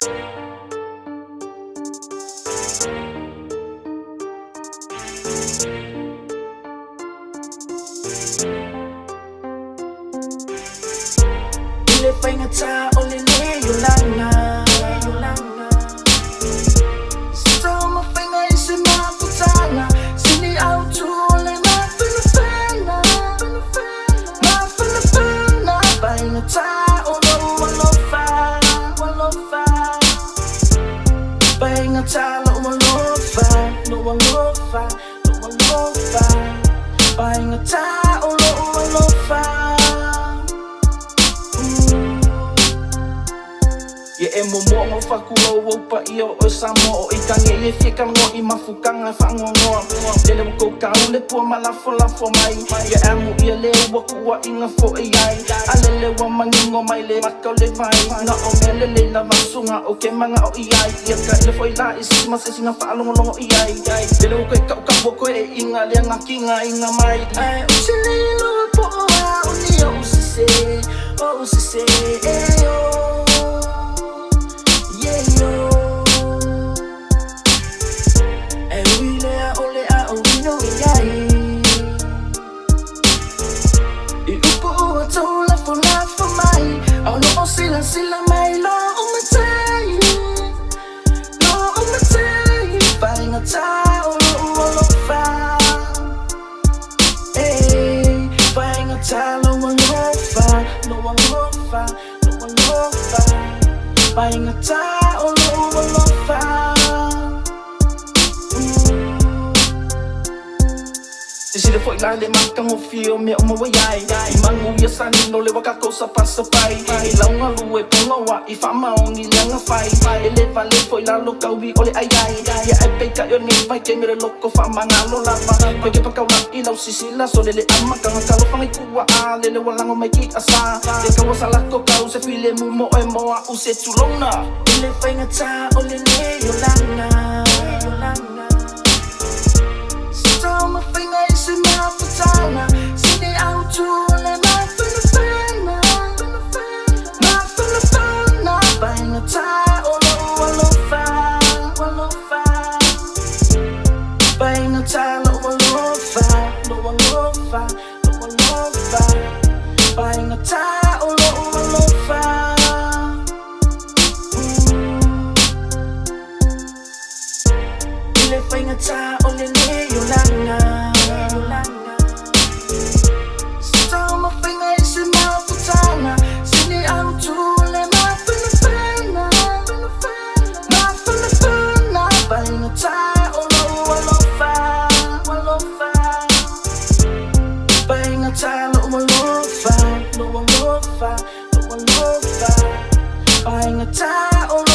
Ile FAIGATA olele yolanga Sito mafenga isi mafutana Sini autu ole mafenafena Mafenafena FAIGATA olo walofa FAIGATA lo walofa FAIGATA olo walofa E momo mo fakuro wo pa io o Samoa I kange e fieka ngo I mafukanga whangongoa Lele mo kou le pua malafo mai Ia amu ia leo waku wa inga fo e ai Alele wa mangingo mai le makau le vai Na o mele le na vasunga o ke manga o iai Ia ka ile fo ila isi masesinga whaalongolongo iai Lele mo koe kau kapo koe e inga lea ngakinga inga mai Ai usile loa po oa o ni o usise e o Sila mai lo umatay FAIGATA olo walofa FAIGATA lo walofa FAIGATA olo walofa Sila foi lá le makang o fio me o mawaiai I mangu ia sani no le wakako sa pasapai I launga lue pongawa I whamao ngi leanga whai E le vale foi lá lo kaubi o le aiai Ia e peika i o ngi vai ke mere loko whamanga lo lava Peke pakau la I lau sisila so le amakanga kalo whangai kua a Le walango mai ki asa Le kawa salako kau se file mumo e moa u se tulona I le FAIGATA o le yolanga Sito mafenga isi mafutana Sini autu ole mafenafena FAIGATA olo walofa FAIGATA lo walofa FAIGATA olo walofa Ile FAIGATA olele yolanga Sito mafenga isi mafutana Sini autu ole mafenafena FAIGATA olo walofa FAIGATA lo walofa FAIGATA olo